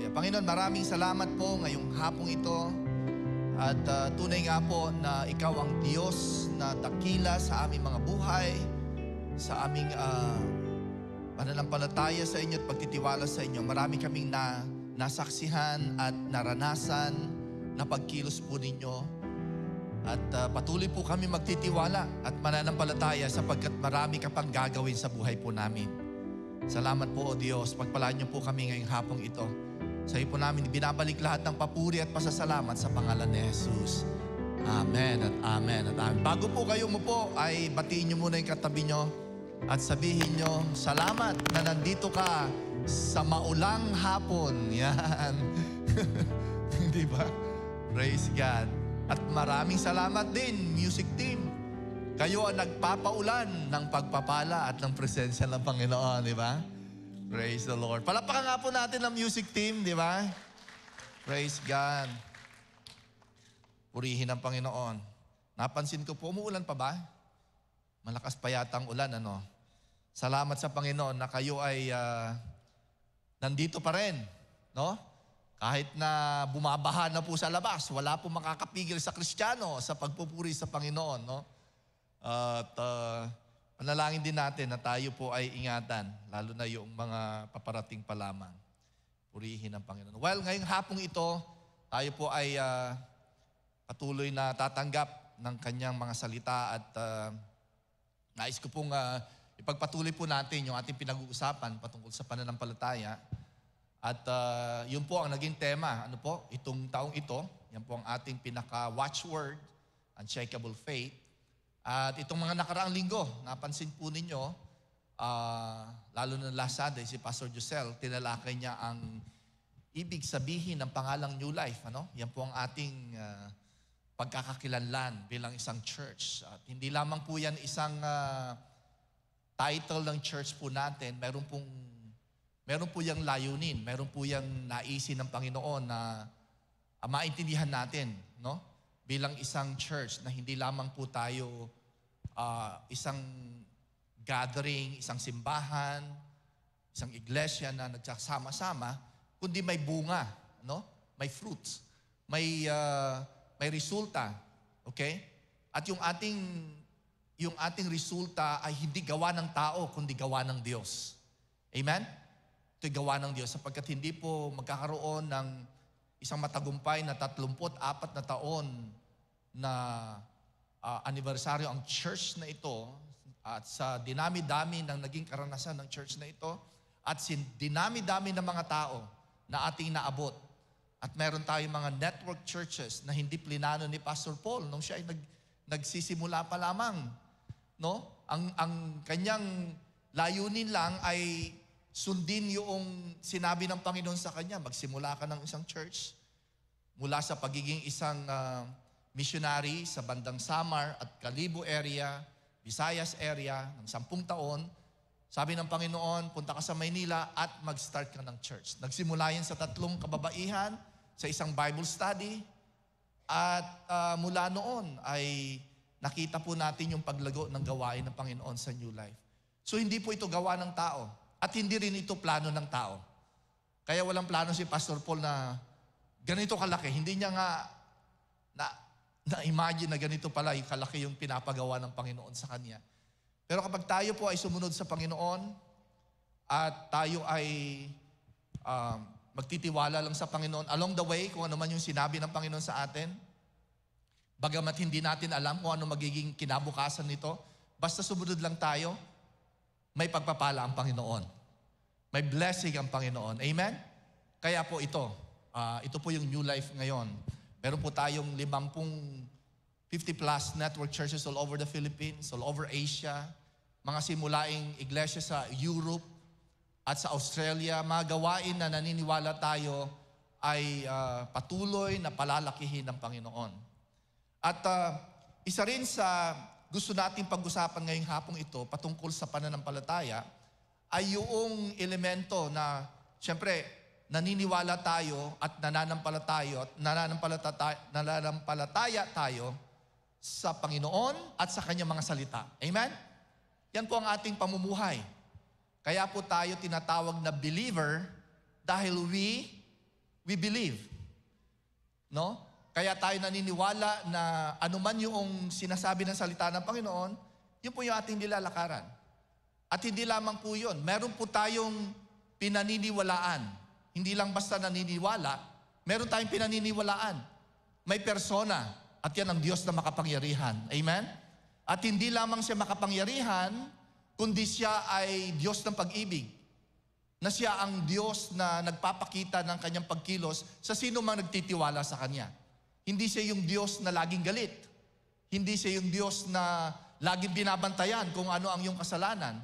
Hallelujah. Panginoon, maraming salamat po ngayong hapong ito. At tunay nga po na Ikaw ang Diyos na dakila sa aming mga buhay, sa aming pananampalataya sa inyo at pagtitiwala sa inyo. Marami kaming nasaksihan at naranasan na pagkilos po ninyo. At patuloy po kami magtitiwala at mananampalataya sapagkat marami ka pang gagawin sa buhay po namin. Salamat po, O Diyos. Pagpalaan niyo po kami ngayong hapong ito. Sa iyo po namin binabalik lahat ng papuri at pasasalamat sa pangalan ni Jesus. Amen at amen at amen. Bago po kayo umupo, ay batiin niyo muna yung katabi niyo at sabihin niyo, salamat na nandito ka sa maulang hapon. Yan. Di ba? Praise God. At maraming salamat din, music team. Kayo ang nagpapaulan ng pagpapala at ng presensya ng Panginoon, di ba? Praise the Lord. Palapakan nga po natin ang music team, di ba? Praise God. Purihin ang Panginoon. Napansin ko po, umuulan pa ba? Malakas pa yata ang ulan, ano? Salamat sa Panginoon na kayo ay nandito pa rin, no? Kahit na bumabaha na po sa labas, wala po makakapigil sa Kristiyano sa pagpupuri sa Panginoon, no? At panalangin din natin na tayo po ay ingatan, lalo na yung mga paparating pa lamang. Purihin ang Panginoon. Well, ngayong hapong ito, tayo po ay patuloy na tatanggap ng kanyang mga salita at nais ko pong ipagpatuloy po natin yung ating pinag-uusapan patungkol sa pananampalataya. At yun po ang naging tema, ano po, itong taong ito, yan po ang ating pinaka-watchword, unshakable faith. At itong mga nakaraang linggo, napansin po ninyo, lalo na last Sunday, si Pastor Josel, tinalakay niya ang ibig sabihin ng pangalang New Life. Ano? Yan po ang ating pagkakakilanlan bilang isang church. At hindi lamang po yan isang title ng church po natin, meron po yung layunin, meron po yung naisin ng Panginoon na maintindihan natin, no? Bilang isang church na hindi lamang po tayo isang gathering, isang simbahan, isang iglesia na nagsasama-sama, kundi may bunga, no? May fruits, may resulta, okay? At yung ating resulta ay hindi gawa ng tao, kundi gawa ng Diyos. Amen? Ito'y gawa ng Diyos sapagkat hindi po magkakaroon ng isang matagumpay na 34 na taon na anibersaryo ang church na ito at sa dinami-dami ng naging karanasan ng church na ito at dinami-dami ng mga tao na ating naabot. At meron tayong mga network churches na hindi plinano ni Pastor Paul nung siya ay nagsisimula pa lamang. No? Ang kanyang layunin lang ay sundin yung sinabi ng Panginoon sa kanya. Magsimula ka ng isang church mula sa pagiging isang missionary sa bandang Samar at Kalibo area, Visayas area ng 10 taon. Sabi ng Panginoon, punta ka sa Maynila at mag-start ka ng church. Nagsimula yan sa 3 kababaihan, sa isang Bible study. At mula noon ay nakita po natin yung paglago ng gawain ng Panginoon sa New Life. So hindi po ito gawa ng tao. At hindi rin ito plano ng tao. Kaya walang plano si Pastor Paul na ganito kalaki. Hindi niya nga na-imagine na ganito pala yung kalaki yung pinapagawa ng Panginoon sa kanya. Pero kapag tayo po ay sumunod sa Panginoon at tayo ay magtitiwala lang sa Panginoon, along the way, kung ano man yung sinabi ng Panginoon sa atin, bagamat hindi natin alam kung ano magiging kinabukasan nito, basta sumunod lang tayo, may pagpapala ang Panginoon. May blessing ang Panginoon. Amen? Kaya po ito po yung New Life ngayon. Meron po tayong 50+ network churches all over the Philippines, all over Asia, mga simulaing iglesia sa Europe at sa Australia. Mga gawain na naniniwala tayo ay patuloy na palalakihin ng Panginoon. At isa rin sa gusto nating pag-usapan ngayong hapong ito patungkol sa pananampalataya ay yung elemento na siyempre naniniwala tayo at nananampalataya tayo sa Panginoon at sa Kanyang mga salita. Amen? Yan po ang ating pamumuhay. Kaya po tayo tinatawag na believer dahil we we believe. No? Kaya tayo naniniwala na anuman yung sinasabi ng salita ng Panginoon, yun po yung ating nilalakaran. At hindi lamang po yun. Meron po tayong pinaniniwalaan. Hindi lang basta naniniwala, meron tayong pinaniniwalaan. May persona, at yan ang Diyos na makapangyarihan. Amen? At hindi lamang siya makapangyarihan, kundi siya ay Diyos ng pag-ibig. Na siya ang Diyos na nagpapakita ng kanyang pagkilos sa sino mang nagtitiwala sa Kanya. Hindi siya yung Diyos na laging galit. Hindi siya yung Diyos na laging binabantayan kung ano ang iyong kasalanan.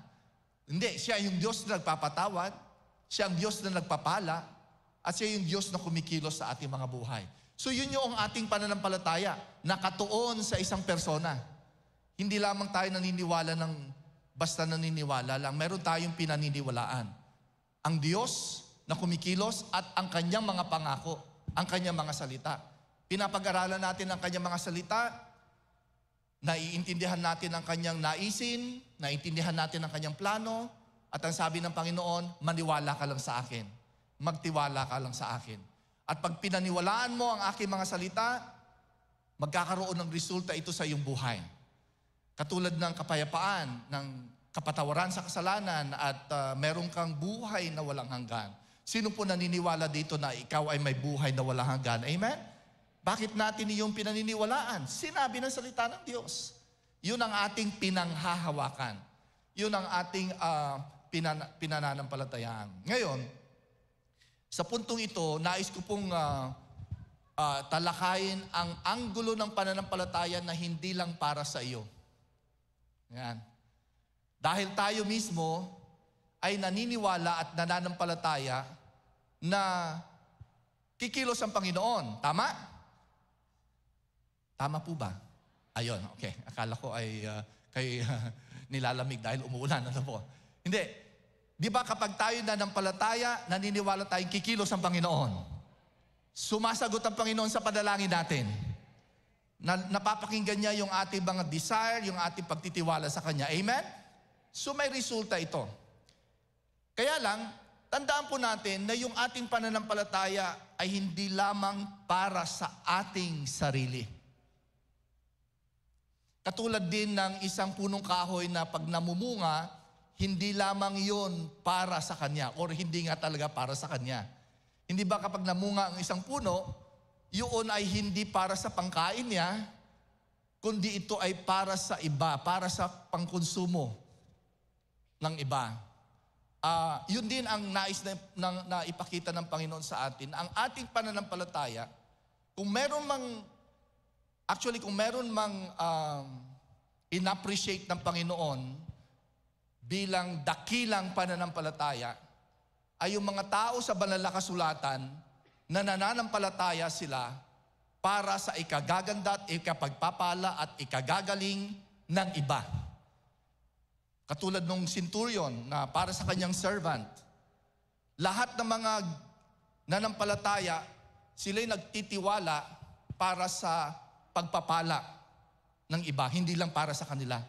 Hindi, siya yung Diyos na nagpapatawad, siya ang Diyos na nagpapala, at siya yung Diyos na kumikilos sa ating mga buhay. So yun yung ating pananampalataya, nakatuon sa isang persona. Hindi lamang tayo naniniwala ng basta naniniwala lang, meron tayong pinaniniwalaan. Ang Diyos na kumikilos at ang kanyang mga pangako, ang kanyang mga salita. Pinapag-aralan natin ang kanyang mga salita, naiintindihan natin ang kanyang naisin, naiintindihan natin ang kanyang plano, at ang sabi ng Panginoon, maniwala ka lang sa akin. Magtiwala ka lang sa akin. At pag pinaniwalaan mo ang aking mga salita, magkakaroon ng resulta ito sa iyong buhay. Katulad ng kapayapaan, ng kapatawaran sa kasalanan, at meron kang buhay na walang hanggan. Sino po naniniwala dito na ikaw ay may buhay na walang hanggan? Amen? Bakit natin iyong pinaniniwalaan? Sinabi ng salita ng Diyos. Yun ang ating pinanghahawakan. Yun ang ating pinananampalatayaan. Ngayon, sa puntong ito, nais ko pong talakayin ang anggulo ng pananampalataya na hindi lang para sa iyo. Yan. Dahil tayo mismo ay naniniwala at nananampalataya na kikilos ang Panginoon. Tama? Tama po ba? Ayun, okay. Akala ko ay nilalamig dahil umuulan. Ano po? Hindi. Di ba kapag tayo nananampalataya, naniniwala tayong kikilos ang Panginoon. Sumasagot ang Panginoon sa panalangin natin. Napapakinggan niya yung ating mga desire, yung ating pagtitiwala sa Kanya. Amen? So may resulta ito. Kaya lang, tandaan po natin na yung ating pananampalataya ay hindi lamang para sa ating sarili. Katulad din ng isang punong kahoy na pag namumunga, hindi lamang yon para sa kanya or hindi nga talaga para sa kanya. Hindi ba kapag namunga ang isang puno, yun ay hindi para sa pangkain niya, kundi ito ay para sa iba, para sa pangkonsumo ng iba. Yun din ang nais na ipakita ng Panginoon sa atin. Ang ating pananampalataya, kung meron mang in-appreciate ng Panginoon bilang dakilang pananampalataya, ay yung mga tao sa banal na kasulatan na nananampalataya sila para sa ikagaganda at ikapagpapala at ikagagaling ng iba. Katulad nung centurion na para sa kanyang servant, lahat ng mga nanampalataya, sila'y nagtitiwala para sa pagpapala ng iba, hindi lang para sa kanila.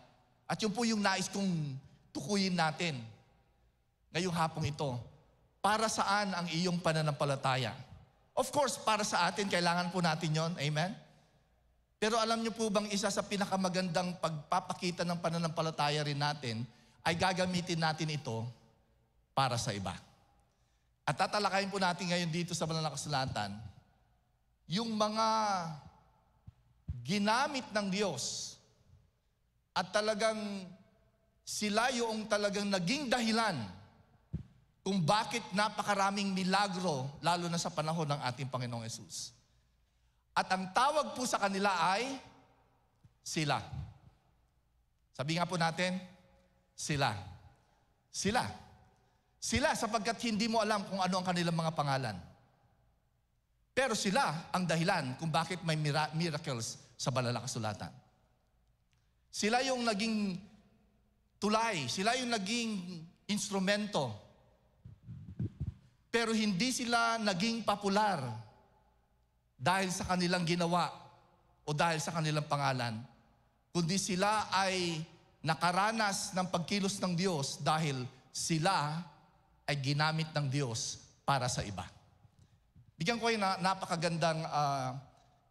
At yun po yung nais kong tukuyin natin ngayong hapong ito. Para saan ang iyong pananampalataya? Of course, para sa atin, kailangan po natin yon. Amen? Pero alam niyo po bang isa sa pinakamagandang pagpapakita ng pananampalataya rin natin ay gagamitin natin ito para sa iba. At tatalakayin po natin ngayon dito sa banal na kasulatan yung mga ginamit ng Diyos at talagang sila yung talagang naging dahilan kung bakit napakaraming milagro lalo na sa panahon ng ating Panginoong Hesus. At ang tawag po sa kanila ay sila. Sabi nga po natin, sila. Sila. Sila sapagkat hindi mo alam kung ano ang kanilang mga pangalan. Pero sila ang dahilan kung bakit may miracles sa banal na kasulatan. Sila yung naging tulay, sila yung naging instrumento. Pero hindi sila naging popular dahil sa kanilang ginawa o dahil sa kanilang pangalan, kundi sila ay nakaranas ng pagkilos ng Diyos dahil sila ay ginamit ng Diyos para sa iba. Bigyan ko kayo na napakagandang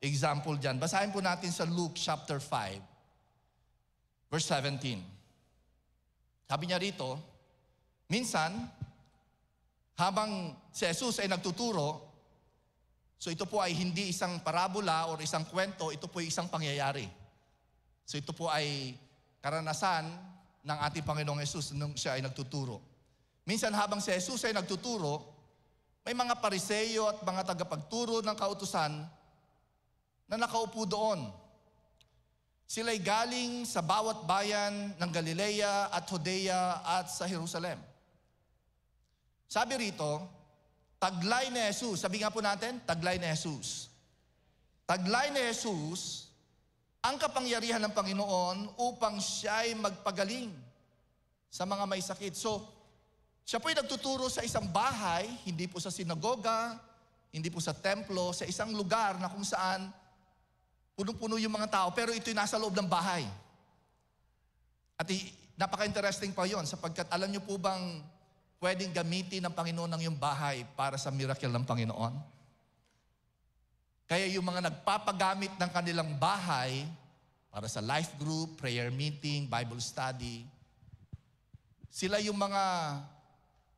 example dyan. Basahin po natin sa Luke chapter 5, verse 17. Sabi niya rito, minsan, habang si Jesus ay nagtuturo, so ito po ay hindi isang parabola o isang kwento, ito po ay isang pangyayari. So ito po ay karanasan ng ating Panginoong Jesus nung siya ay nagtuturo. Minsan habang si Jesus ay nagtuturo, may mga pariseyo at mga tagapagturo ng kautusan na nakaupo doon. Sila'y galing sa bawat bayan ng Galilea at Judea at sa Jerusalem. Sabi rito, taglay ni Jesus. Sabi nga po natin, taglay ni Jesus. Taglay ni Jesus ang kapangyarihan ng Panginoon upang siya'y magpagaling sa mga may sakit. So, siya po'y nagtuturo sa isang bahay, hindi po sa sinagoga, hindi po sa templo, sa isang lugar na kung saan punong-puno yung mga tao, pero ito'y nasa loob ng bahay. At napaka-interesting pa yon sapagkat alam niyo po bang pwedeng gamitin ng Panginoon ng iyong bahay para sa miracle ng Panginoon? Kaya yung mga nagpapagamit ng kanilang bahay para sa life group, prayer meeting, Bible study, sila yung mga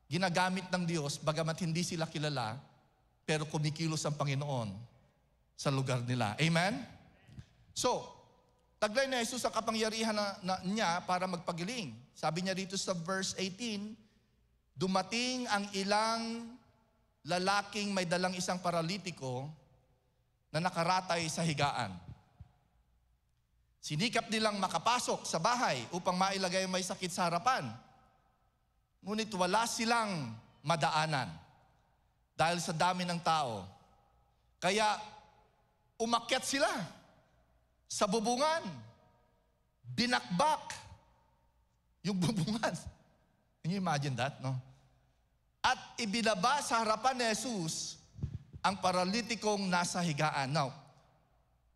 ginagamit ng Diyos, bagamat hindi sila kilala, pero kumikilos ang Panginoon sa lugar nila. Amen? So, taglay na Jesus ang kapangyarihan niya para magpagaling. Sabi niya dito sa verse 18, dumating ang ilang lalaking may dalang isang paralitiko na nakaratay sa higaan. Sinikap nilang makapasok sa bahay upang mailagay ang may sakit sa harapan. Ngunit wala silang madaanan dahil sa dami ng tao. Kaya umakyat sila sa bubungan, binakbak yung bubungan. Can you imagine that, no? At ibinaba sa harapan ni Jesus ang paralitikong nasa higaan. Now,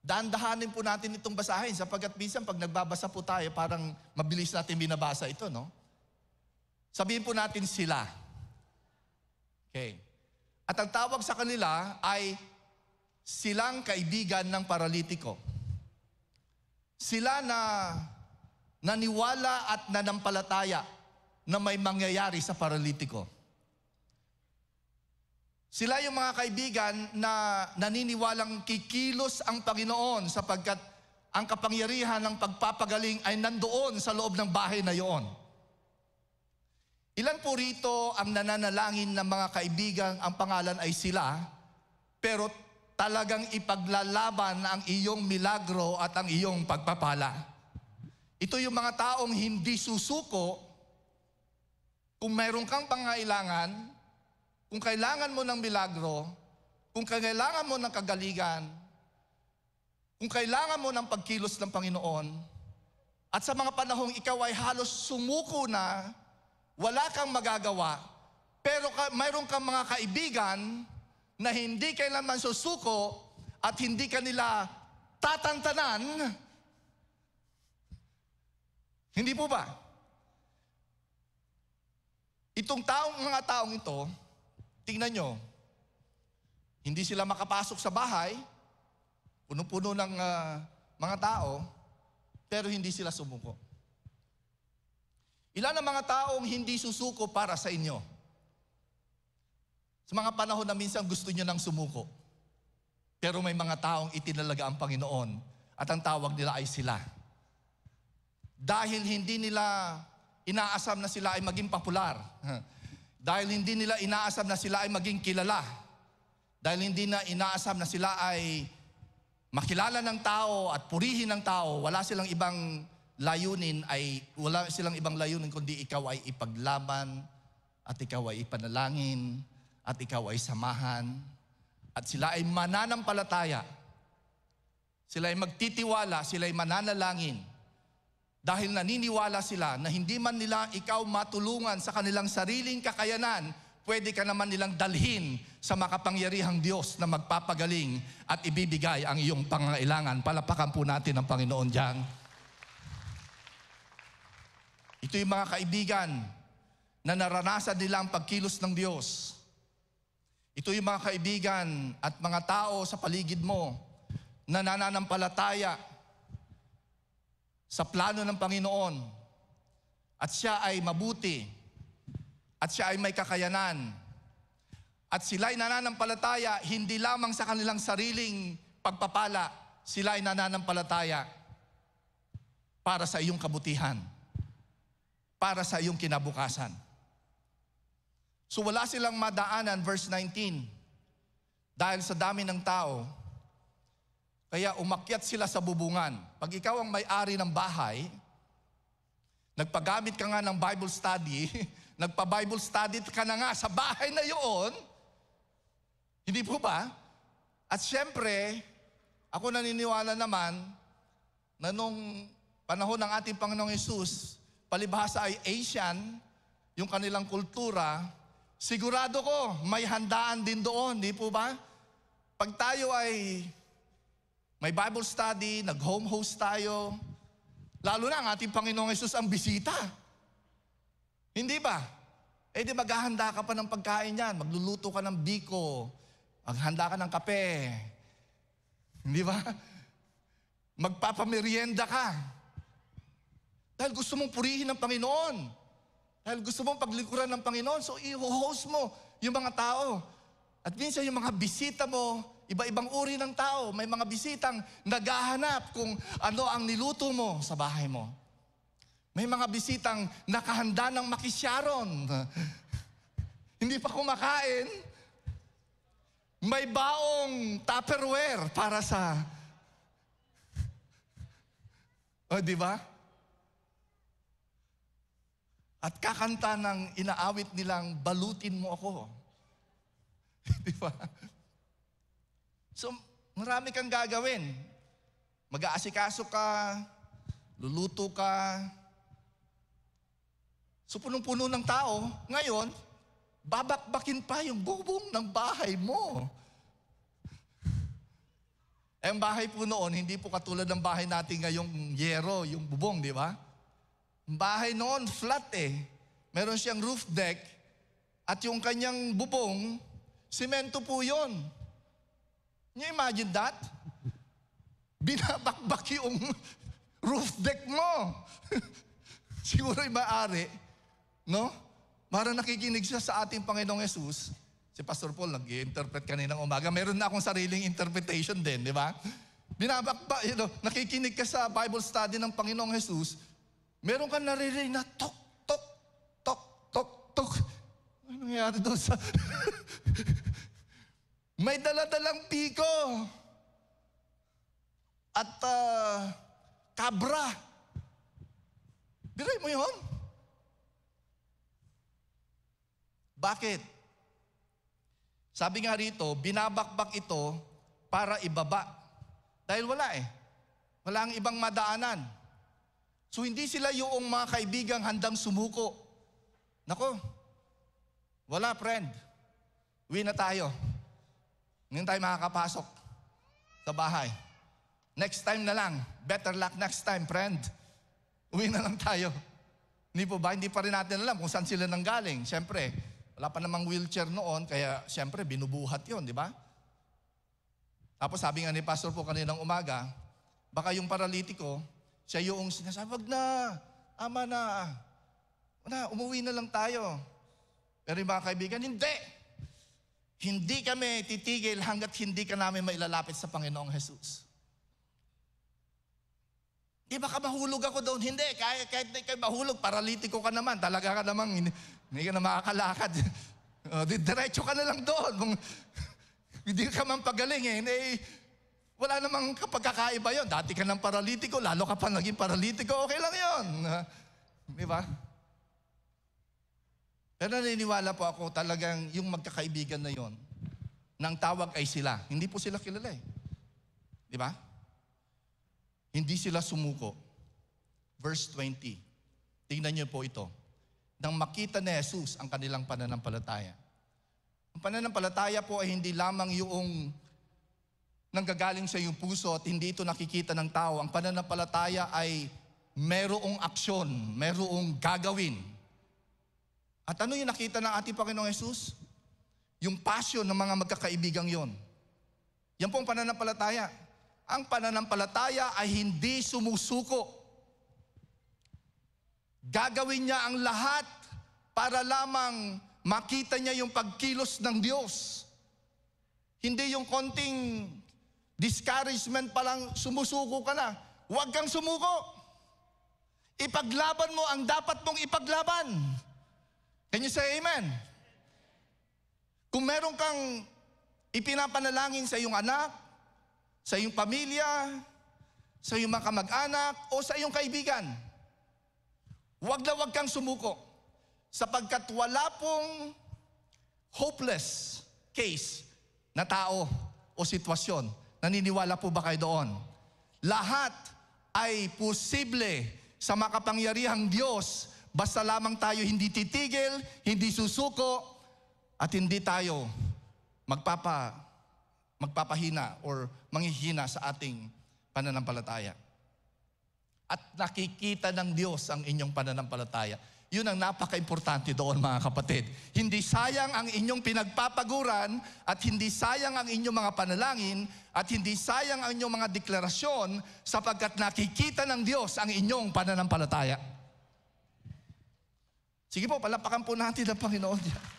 dahan-dahanin po natin itong basahin sapagkat minsan pag nagbabasa po tayo, parang mabilis natin binabasa ito, no? Sabihin po natin sila. Okay. At ang tawag sa kanila ay silang kaibigan ng paralitiko. Sila na naniwala at nanampalataya na may mangyayari sa paralitiko. Sila yung mga kaibigan na naniniwalang kikilos ang Panginoon sapagkat ang kapangyarihan ng pagpapagaling ay nandoon sa loob ng bahay na iyon. Ilan po rito ang nananalangin ng mga kaibigan, ang pangalan ay sila, pero talagang ipaglalaban ang iyong milagro at ang iyong pagpapala. Ito yung mga taong hindi susuko kung mayroon kang pangailangan, kung kailangan mo ng milagro, kung kailangan mo ng kagalingan, kung kailangan mo ng pagkilos ng Panginoon, at sa mga panahong ikaw ay halos sumuko na, wala kang magagawa, pero mayroon kang mga kaibigan na hindi kailanman susuko at hindi kanila tatantanan. Hindi po ba? Itong mga taong ito, tingnan nyo, hindi sila makapasok sa bahay, puno-puno ng mga tao, pero hindi sila sumuko. Ilan ang mga taong hindi susuko para sa inyo? Sa mga panahon na minsan gusto nyo nang sumuko. Pero may mga taong itinalaga ang Panginoon at ang tawag nila ay sila. Dahil hindi nila inaasam na sila ay maging popular. Dahil hindi nila inaasam na sila ay maging kilala. Dahil hindi na inaasam na sila ay makilala ng tao at purihin ng tao, wala silang ibang layunin kundi ikaw ay ipaglaban at ikaw ay ipanalangin at ikaw ay samahan at sila ay mananampalataya. Sila ay magtitiwala, sila ay mananalangin dahil naniniwala sila na hindi man nila ikaw matulungan sa kanilang sariling kakayanan, pwede ka naman nilang dalhin sa makapangyarihang Diyos na magpapagaling at ibibigay ang iyong pangangailangan. Palapakan po natin ang Panginoon diyan. Ito yung mga kaibigan na naranasan nila ang pagkilos ng Diyos. Ito yung mga kaibigan at mga tao sa paligid mo na nananampalataya sa plano ng Panginoon at siya ay mabuti at siya ay may kakayanan at sila ay nananampalataya hindi lamang sa kanilang sariling pagpapala, sila ay nananampalataya para sa iyong kabutihan, para sa iyong kinabukasan. So wala silang madaanan, verse 19, dahil sa dami ng tao, kaya umakyat sila sa bubungan. Pag ikaw ang may-ari ng bahay, nagpagamit ka nga ng Bible study, nagpa-Bible study ka na nga sa bahay na yun, hindi po ba? At syempre, ako naniniwala naman na nung panahon ng ating Panginoong Hesus, palibhasa ay Asian, yung kanilang kultura, sigurado ko may handaan din doon, di po ba? Pag tayo ay may Bible study, nag-home host tayo, lalo na ang ating Panginoong Hesus ang bisita. Hindi ba? Eh di maghahanda ka pa ng pagkain yan, magluluto ka ng biko, maghanda ka ng kape. Hindi ba? Magpapamerienda ka. Dahil gusto mong purihin ng Panginoon. Dahil gusto mong paglikuran ng Panginoon, so i-host mo yung mga tao. At minsan yung mga bisita mo, iba-ibang uri ng tao. May mga bisitang naghahanap kung ano ang niluto mo sa bahay mo. May mga bisitang nakahanda ng makisyaron. Hindi pa kumakain. May baong Tupperware para sa... O, di ba? At kakanta ng inaawit nilang, balutin mo ako. Di ba? So, marami kang gagawin. Mag-aasikaso ka, luluto ka. So, punong-puno ng tao. Ngayon, babakbakin pa yung bubong ng bahay mo. Eh, ang bahay po noon, hindi po katulad ng bahay natin ngayong yero, yung bubong, di ba? Ang bahay noon, flat eh. Meron siyang roof deck at yung kanyang bubong, simento po yun. Can you imagine that? Binabakbak yung roof deck mo. Siguro yung maaari, no? Para nakikinig siya sa ating Panginoong Hesus. Si Pastor Paul nag-i-interpret kaninang umaga. Meron na akong sariling interpretation din, di ba? Binabakbak, nakikinig ka sa Bible study ng Panginoong Hesus, meron kang naririnig na tok, tok, tok, tok, tok. Ano nangyari doon sa... May dala-dalang piko. At kabra. Biray mo yun? Bakit? Sabi nga rito, binabakbak ito para ibaba. Dahil wala eh. Wala ang ibang madaanan. So hindi sila yung mga kaibigang handang sumuko. Nako, wala friend. Uwi na tayo. Ngayon tayo makakapasok sa bahay. Next time na lang. Better luck next time, friend. Uwi na lang tayo. Hindi po ba? Hindi pa rin natin alam kung saan sila nanggaling. Siyempre, wala pa namang wheelchair noon, kaya siyempre binubuhat yon, di ba? Tapos sabi nga ni Pastor po kaninang umaga, baka yung paralitiko, siya yung sinasabi, wag na, ama na, umuwi na lang tayo. Pero yung mga kaibigan, hindi. Hindi kami titigil hanggat hindi ka namin mailalapit sa Panginoong Hesus. Di baka mahulog ako doon? Hindi, kahit di kayo mahulog, paralitiko ka naman, talaga ka namang, hindi ka na makakalakad. Diretso ka na lang doon. Hindi ka man pagaling eh. Hindi, wala namang kapagkakaiba yun. Dati ka ng paralitiko, lalo ka pa naging paralitiko, okay lang yun. Di ba? Pero naniniwala po ako talagang yung magkakaibigan na yon, nang tawag ay sila. Hindi po sila kilala eh. Di ba? Hindi sila sumuko. Verse 20. Tingnan niyo po ito. Nang makita ni Jesus ang kanilang pananampalataya. Ang pananampalataya po ay hindi lamang yung nanggagaling sa iyong puso at hindi ito nakikita ng tao. Ang pananampalataya ay merong aksyon, merong gagawin. At ano yung nakita ng ating Panginoong Hesus? yung passion ng mga magkakaibigang yon. Yan po ang pananampalataya. Ang pananampalataya ay hindi sumusuko. Gagawin niya ang lahat para lamang makita niya yung pagkilos ng Diyos. Hindi yung konting discouragement pa lang, sumusuko ka na. Huwag kang sumuko. Ipaglaban mo ang dapat mong ipaglaban. Can you say amen? Kung meron kang ipinapanalangin sa iyong anak, sa iyong pamilya, sa iyong mga kamag-anak, o sa iyong kaibigan, huwag na huwag kang sumuko. Sapagkat wala pong hopeless case na tao o sitwasyon. Naniniwala po ba kayo doon? Lahat ay posible sa makapangyarihang Diyos, basta lamang tayo hindi titigil, hindi susuko, at hindi tayo magpapahina or manghihina sa ating pananampalataya. At nakikita ng Diyos ang inyong pananampalataya. Yun ang napaka-importante doon, mga kapatid. Hindi sayang ang inyong pinagpapaguran at hindi sayang ang inyong mga panalangin at hindi sayang ang inyong mga deklarasyon sapagkat nakikita ng Diyos ang inyong pananampalataya. Sige po, palapakan po natin ang Panginoon diyan.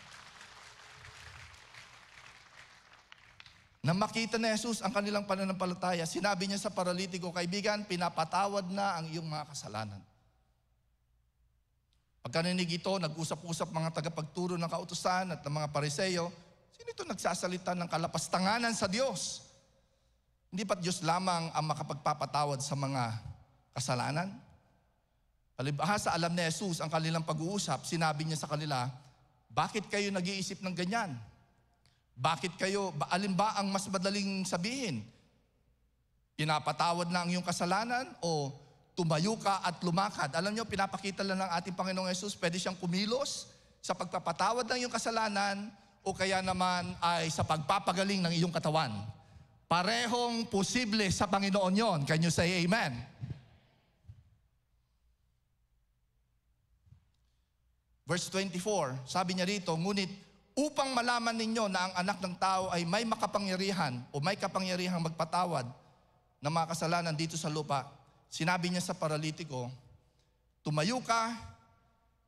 Nang makita ni Jesus ang kanilang pananampalataya, sinabi niya sa paralitiko, kaibigan, pinapatawad na ang iyong mga kasalanan. Pagkarinig ito, nag-usap-usap mga tagapagturo ng kautusan at ng mga Pariseo, sino ito nagsasalita ng kalapastanganan sa Diyos? Hindi ba't Diyos lamang ang makapagpapatawad sa mga kasalanan? Palibhasa, alam ni Jesus ang kanilang pag-uusap, sinabi niya sa kanila, bakit kayo nag-iisip ng ganyan? Bakit kayo, alin ba ang mas madaling sabihin? Pinapatawad na ang iyong kasalanan o tumayo ka at lumakad? Alam niyo, pinapakita lang ng ating Panginoong Jesus, pwede siyang kumilos sa pagpapatawad ng iyong kasalanan o kaya naman ay sa pagpapagaling ng iyong katawan. Parehong posible sa Panginoon yon. Can you say amen? Verse 24, sabi niya rito, ngunit upang malaman ninyo na ang anak ng tao ay may makapangyarihan o may kapangyarihang magpatawad ng mga kasalanan dito sa lupa, sinabi niya sa paralitiko, tumayo ka,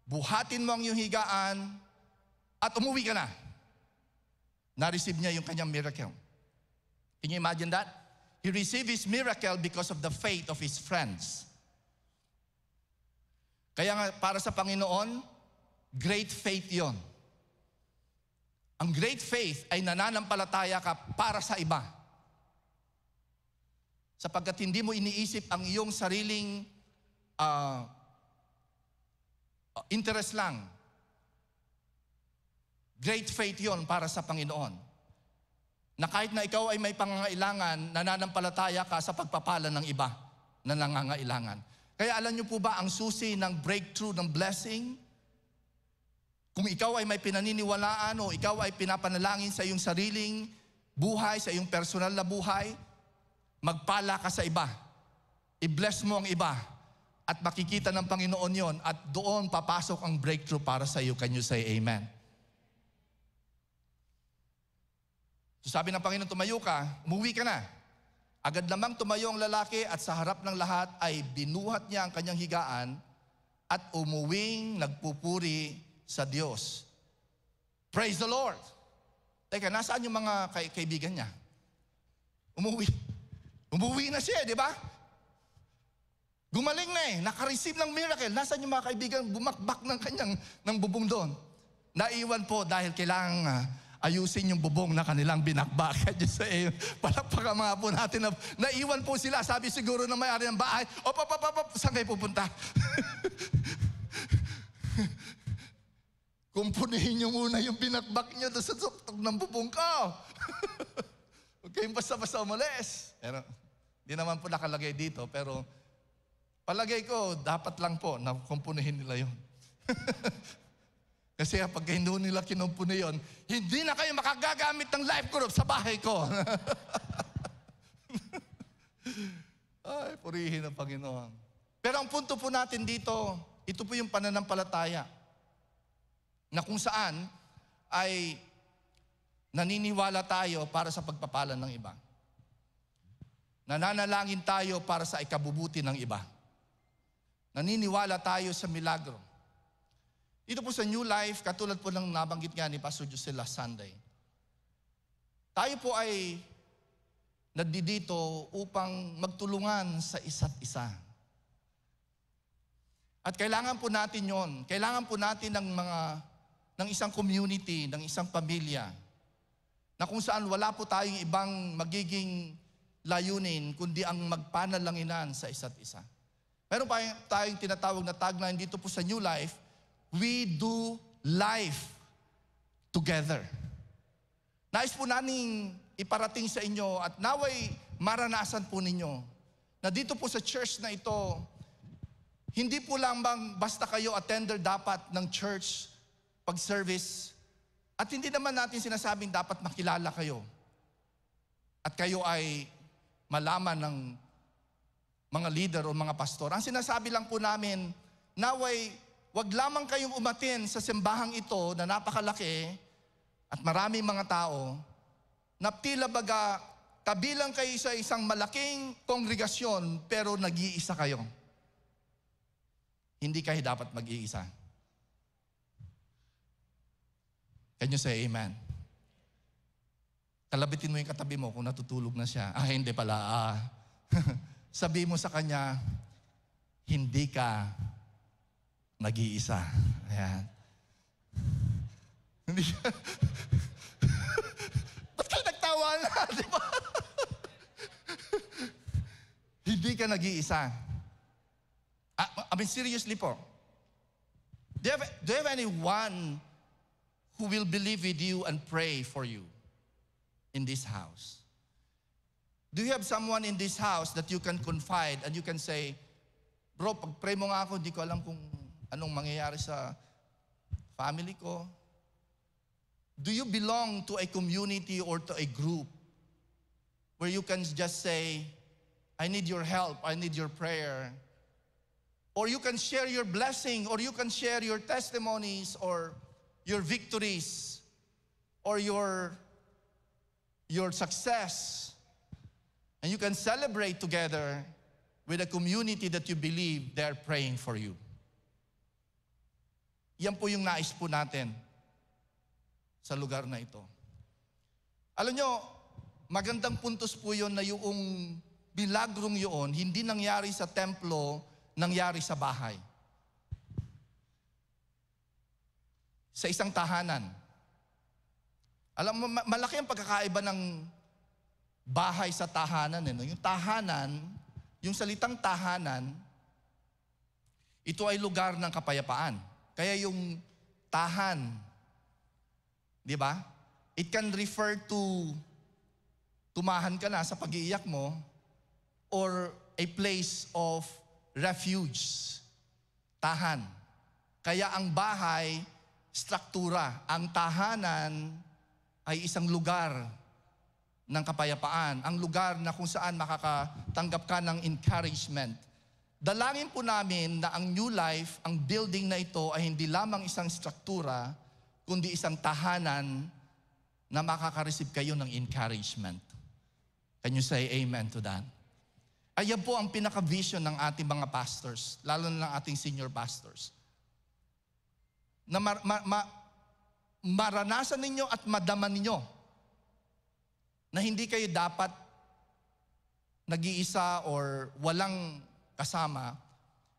buhatin mo ang iyong higaan, at umuwi ka na. Na-receive niya yung kanyang miracle. Can you imagine that? He received his miracle because of the faith of his friends. Kaya nga, para sa Panginoon, great faith yon. Ang great faith ay nananampalataya ka para sa iba. Sapagkat hindi mo iniisip ang iyong sariling interest lang. Great faith yon para sa Panginoon. Na kahit na ikaw ay may pangangailangan, nananampalataya ka sa pagpapala ng iba na nangangailangan. Kaya alam niyo po ba ang susi ng breakthrough, ng blessing? Kung ikaw ay may pinaniniwalaan o ikaw ay pinapanalangin sa iyong sariling buhay, sa iyong personal na buhay, magpala ka sa iba. I-bless mo ang iba. At makikita ng Panginoon yon at doon papasok ang breakthrough para sa iyo. Can you say amen? So sabi ng Panginoon, tumayo ka, umuwi ka na. Agad namang tumayo ang lalaki at sa harap ng lahat ay binuhat niya ang kanyang higaan at umuwing nagpupuri sa Diyos. Praise the Lord. Teka, nasaan yung mga kaibigan niya? Umuwi na siya, di ba? Gumaling na naka-receive ng miracle. Nasaan yung mga kaibigan? Bumakbak ng bubong doon. Naiwan po dahil kailangang ayusin yung bubong na kanilang binakbak. Palakpakan mga po natin. Naiwan po sila. Sabi siguro ng may-ari ng bahay, saan kayo pupunta? Kumpunihin niyo muna yung binakbak niyo sa tuktok ng bubong ko. Huwag kayong basta-basta umalis. Pero, di naman po nakalagay dito. Pero, palagay ko, dapat lang po na kumpunihin nila yun. Kasi pag hindi nila kinumpuni yun, hindi na kayo makagagamit ng life group sa bahay ko. Ay, purihin ang Panginoon. Pero ang punto po natin dito, ito po yung pananampalataya. Na kung saan ay Naniniwala tayo para sa pagpapala ng iba. Nananalangin tayo para sa ikabubuti ng iba. Naniniwala tayo sa milagro. Dito po sa New Life, katulad po ng nabanggit nga ni Pastor Jose last Sunday, tayo po ay nandito upang magtulungan sa isa't isa. At kailangan po natin yon. Kailangan po natin ng isang community, ng isang pamilya, na kung saan wala po tayong ibang magiging layunin, kundi ang magpanalanginan sa isa't isa. Meron pa tayong tinatawag na tagline dito po sa New Life, we do life together. Nais po namin iparating sa inyo at naway maranasan po ninyo na dito po sa church na ito, hindi po lamang basta kayo attender dapat ng church pag-service at hindi naman natin sinasabing dapat makilala kayo at kayo ay malaman ng mga leader o mga pastor. Ang sinasabi lang po namin, naway wag lamang kayong umatin sa simbahang ito na napakalaki at maraming mga tao na tila baga kabilang kayo sa isang malaking kongregasyon pero nag-iisa kayo. Hindi kayo dapat mag-iisa. Can you say amen? Kalabitin mo yung katabi mo kung natutulog na siya. Hindi pala. Sabi mo sa kanya, hindi ka nag-iisa. Ayan. Hindi siya. Ba't kayo nagtawa na? Di ba? Hindi ka nag-iisa. I mean, seriously po. Do you have anyone who will believe with you and pray for you in this house? Do you have someone in this house that you can confide and you can say, bro, pag-pray mo nga ako, hindi ko alam kung anong mangyayari sa family ko? Do you belong to a community or to a group where you can just say, I need your help, I need your prayer? Or you can share your blessing, or you can share your testimonies, or your victories, or your success. And you can celebrate together with a community that you believe they're praying for you. Yan po yung nais po natin sa lugar na ito. Alam nyo, magandang puntos po yun na yung milagrong yun, hindi nangyari sa templo, nangyari sa bahay. Sa isang tahanan. Alam mo, malaki ang pagkakaiba ng bahay sa tahanan. Yung tahanan, yung salitang tahanan, ito ay lugar ng kapayapaan. Kaya yung tahan, di ba? It can refer to tumahan ka na sa pag-iiyak mo or a place of refuge, tahan. Kaya ang bahay, struktura. Ang tahanan ay isang lugar ng kapayapaan. Ang lugar na kung saan makakatanggap ka ng encouragement. Dalangin po namin na ang New Life, ang building na ito ay hindi lamang isang struktura, kundi isang tahanan na makaka-receive kayo ng encouragement. Can you say amen to that? Ayan po ang pinaka-vision ng ating mga pastors, lalo na ng ating senior pastors. Na maranasan ninyo at madaman ninyo na hindi kayo dapat nag-iisa or walang kasama.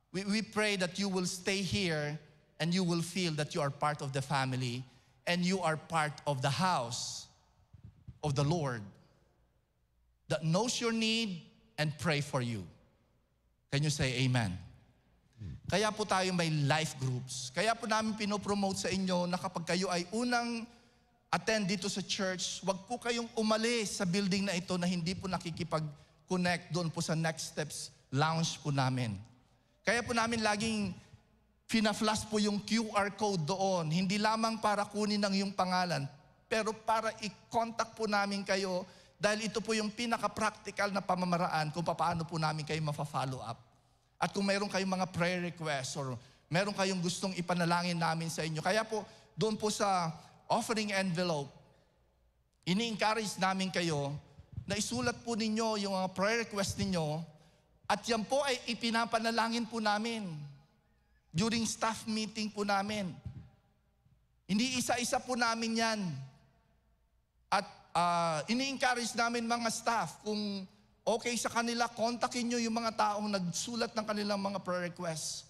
We pray that you will stay here and you will feel that you are part of the family and you are part of the house of the Lord that knows your need and pray for you. Can you say amen? Kaya po tayo may life groups. Kaya po namin pinopromote sa inyo na kapag kayo ay unang attend dito sa church, wag po kayong umalis sa building na ito na hindi po nakikipag-connect doon po sa Next Steps lounge po namin. Kaya po namin laging fina-flash po yung QR code doon. Hindi lamang para kunin ang iyong pangalan, pero para i-contact po namin kayo dahil ito po yung pinaka-practical na pamamaraan kung paano po namin kayo mafa-follow up. At kung mayroon kayong mga prayer requests or mayroon kayong gustong ipanalangin namin sa inyo. Kaya po, doon po sa offering envelope, ini-encourage namin kayo na isulat po ninyo yung mga prayer request ninyo at yan po ay ipinapanalangin po namin during staff meeting po namin. Hindi isa-isa po namin yan. At ini-encourage namin mga staff, kung okay sa kanila, kontakin nyo yung mga taong nagsulat ng kanilang mga prayer requests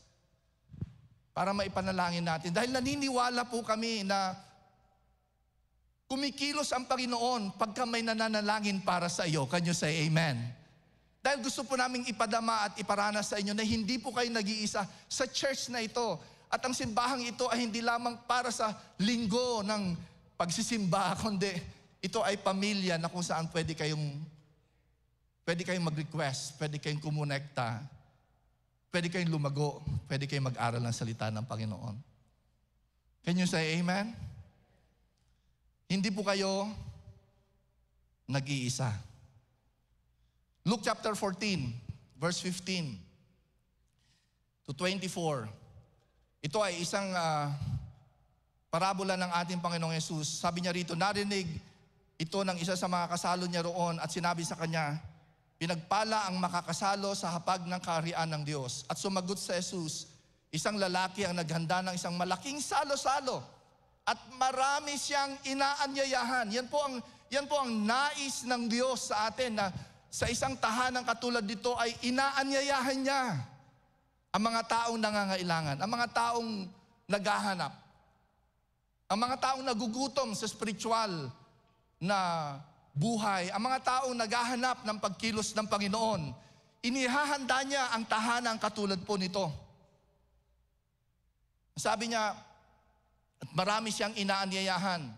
para maipanalangin natin. Dahil naniniwala po kami na kumikilos ang Panginoon pagka may nananalangin para sa iyo. Can you say amen? Dahil gusto po naming ipadama at iparanas sa inyo na hindi po kayo nag-iisa sa church na ito. At ang simbahang ito ay hindi lamang para sa linggo ng pagsisimba, kundi ito ay pamilya na kung saan pwede kayong mag-request, pwede kayong kumonekta, pwede kayong lumago, pwede kayong mag-aral ng salita ng Panginoon. Can you say amen? Hindi po kayo nag-iisa. Luke chapter 14, verse 15 to 24. Ito ay isang parabola ng ating Panginoong Yesus. Sabi niya rito, narinig ito ng isa sa mga kasalo niya roon at sinabi sa kanya, pinagpala ang makakasalo sa hapag ng kaharian ng Diyos. At sumagot sa Jesus, isang lalaki ang naghanda ng isang malaking salo-salo at marami siyang inaanyayahan. Yan po ang nais ng Diyos sa atin na sa isang tahanang katulad dito ay inaanyayahan niya ang mga taong nangangailangan, ang mga taong naghahanap, ang mga taong nagugutom sa spiritual na buhay, ang mga taong naghahanap ng pagkilos ng Panginoon. Inihahanda niya ang tahanang katulad po nito. Sabi niya, at marami siyang inaanyayahan.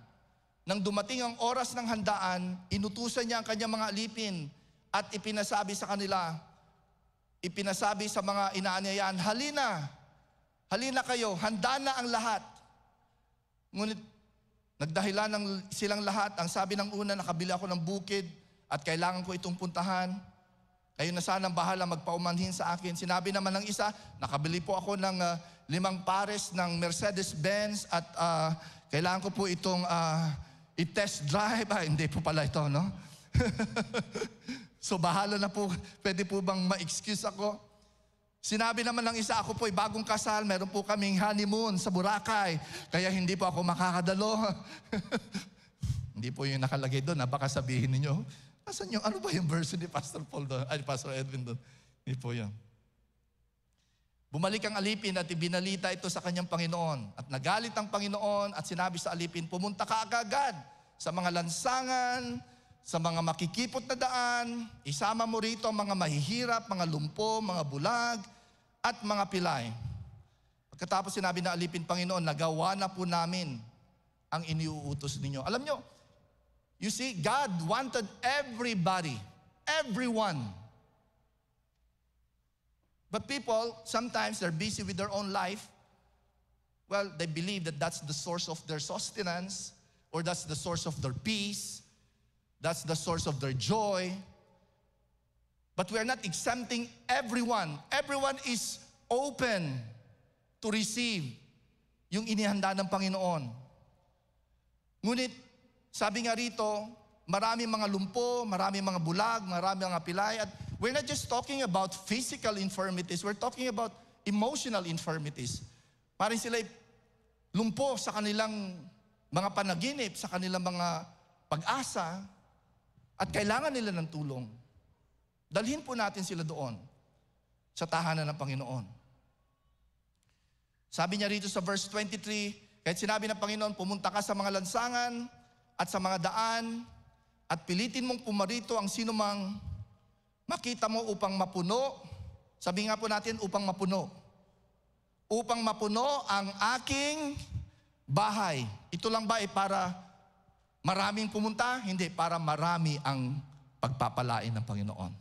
Nang dumating ang oras ng handaan, inutusan niya ang kanyang mga alipin at ipinasabi sa mga inaanyayahan, halina kayo, handa na ang lahat. Ngunit nagdahilan silang lahat. Ang sabi ng una, nakabili ako ng bukid at kailangan ko itong puntahan. Kayo na sanang bahala magpaumanhin sa akin. Sinabi naman ng isa, nakabili po ako ng 5 pares ng Mercedes-Benz at kailangan ko po itong i-test drive. Hindi po pala ito, no? So bahala na po, pwede po bang ma-excuse ako? Sinabi naman ng isa, ako po ay bagong kasal, meron po kaming honeymoon sa Boracay, kaya hindi po ako makakadalo. Hindi po yung nakalagay doon, baka sabihin ninyo, asan yung, ano ba yung version ni Pastor Paul doon? Ay, Pastor Edwin doon. Hindi po yun. Bumalik ang alipin at ibinalita ito sa kanyang Panginoon. At nagalit ang Panginoon at sinabi sa alipin, pumunta ka agad sa mga lansangan, sa mga makikipot na daan, isama mo rito ang mga mahihirap, mga lumpo, mga bulag, at mga pilay. Pagkatapos sinabi ng alipin, Panginoon, nagawa na po namin ang iniuutos ninyo. Alam nyo, you see, God wanted everybody, everyone. But people, sometimes they're busy with their own life. Well, they believe that that's the source of their sustenance, or that's the source of their peace, that's the source of their joy. But we are not exempting everyone. Everyone is open to receive yung inihanda ng Panginoon. Ngunit, sabi nga rito, marami mga lumpo, marami mga bulag, marami mga pilay, at we're not just talking about physical infirmities, we're talking about emotional infirmities. Parang sila lumpo sa kanilang mga panaginip, sa kanilang mga pag-asa, at kailangan nila ng tulong. Dalhin po natin sila doon sa tahanan ng Panginoon. Sabi niya rito sa verse 23, kahit sinabi ng Panginoon, pumunta ka sa mga lansangan at sa mga daan at pilitin mong pumarito ang sino mang makita mo upang mapuno. Sabi nga po natin, upang mapuno. Upang mapuno ang aking bahay. Ito lang ba para maraming pumunta? Hindi, para marami ang pagpapalain ng Panginoon.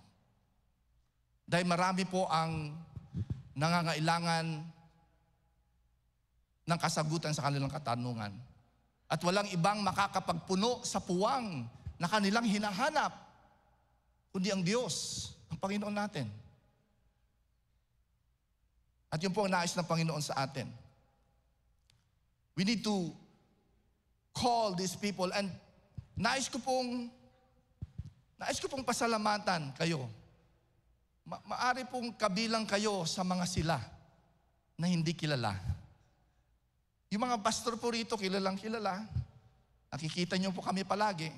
Dahil marami po ang nangangailangan ng kasagutan sa kanilang katanungan. At walang ibang makakapagpuno sa puwang na kanilang hinahanap, kundi ang Diyos, ang Panginoon natin. At yun po ang nais ng Panginoon sa atin. We need to call these people and nais ko pong pasalamatan kayo. Maari pong kabilang kayo sa mga sila na hindi kilala. Yung mga pastor po rito, kilalang kilala. Nakikita niyo po kami palagi.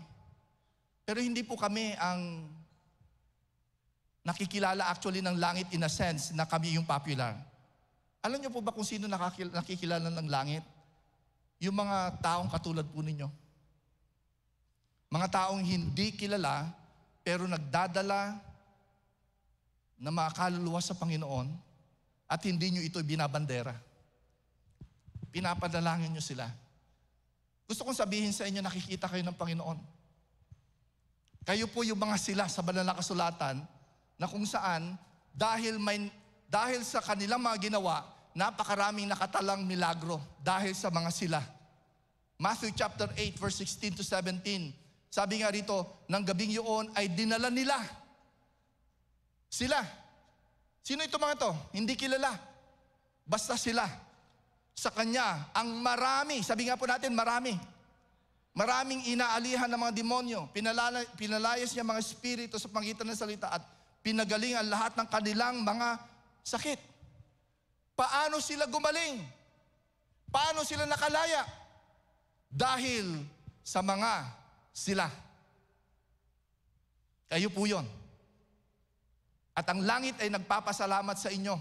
Pero hindi po kami ang nakikilala actually ng langit in a sense na kami yung popular. Alam niyo po ba kung sino nakikilala ng langit? Yung mga taong katulad po ninyo. Mga taong hindi kilala pero nagdadala na mga kaluluwa sa Panginoon at hindi nyo ito binabandera. Pinapadalangin nyo sila. Gusto kong sabihin sa inyo, nakikita kayo ng Panginoon. Kayo po yung mga sila sa banal na kasulatan na kung saan dahil sa kanilang mga ginawa, napakaraming nakatalang milagro dahil sa mga sila. Matthew chapter 8 verse 16 to 17. Sabi nga rito, ng gabing yun ay dinala nila. Sila. Sino ito mga to? Hindi kilala. Basta sila. Sa Kanya, ang marami, sabi nga po natin, marami. Maraming inaalihan ng mga demonyo. Pinalayas niya mga espiritu sa pangitan ng salita at pinagaling ang lahat ng kanilang mga sakit. Paano sila gumaling? Paano sila nakalaya? Dahil sa mga sila. Kayo po yun. At ang langit ay nagpapasalamat sa inyo.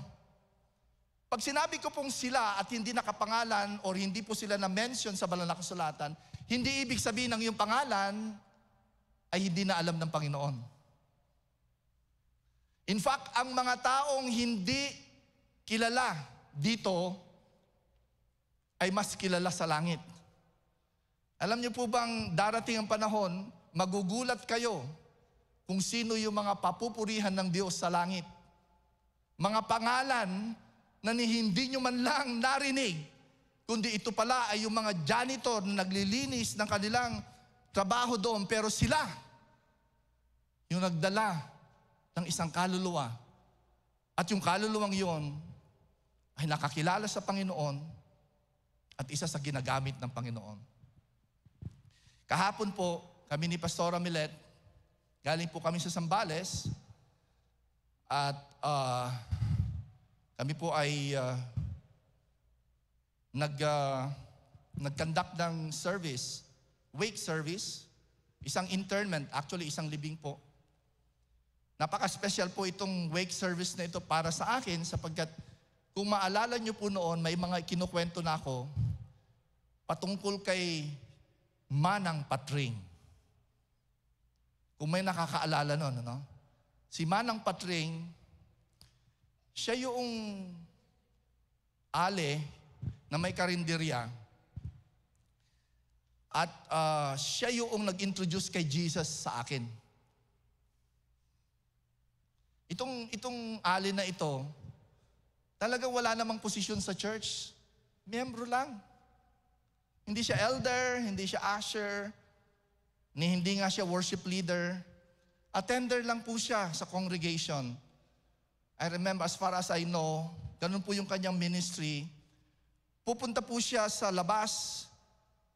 Pag sinabi ko pong sila at hindi nakapangalan or hindi po sila na-mention sa banal na kasulatan, hindi ibig sabihin ng iyong pangalan ay hindi na alam ng Panginoon. In fact, ang mga taong hindi kilala dito ay mas kilala sa langit. Alam niyo po bang darating ang panahon, magugulat kayo kung sino yung mga papupurihan ng Diyos sa langit. Mga pangalan na hindi nyo man lang narinig, kundi ito pala ay yung mga janitor na naglilinis ng kanilang trabaho doon, pero sila yung nagdala ng isang kaluluwa. At yung kaluluwang yon ay nakakilala sa Panginoon at isa sa ginagamit ng Panginoon. Kahapon po, kami ni Pastora Milet, galing po kami sa Zambales at kami po ay nag-conduct ng service, wake service, isang internment, actually isang libing po. Napaka-special po itong wake service na ito para sa akin sapagkat kung maalala nyo po noon, may mga kinukwento na ako patungkol kay Manang Patring. Kung may nakakaalala nun, ano? Si Manang Patring, siya yung ale na may karinderya at siya yung nag-introduce kay Jesus sa akin. Itong ale na ito, talagang wala namang posisyon sa church. Miyembro lang. Hindi siya elder, hindi siya usher, hindi nga siya worship leader. Attender lang po siya sa congregation. I remember, as far as I know, ganun po yung kanyang ministry. Pupunta po siya sa labas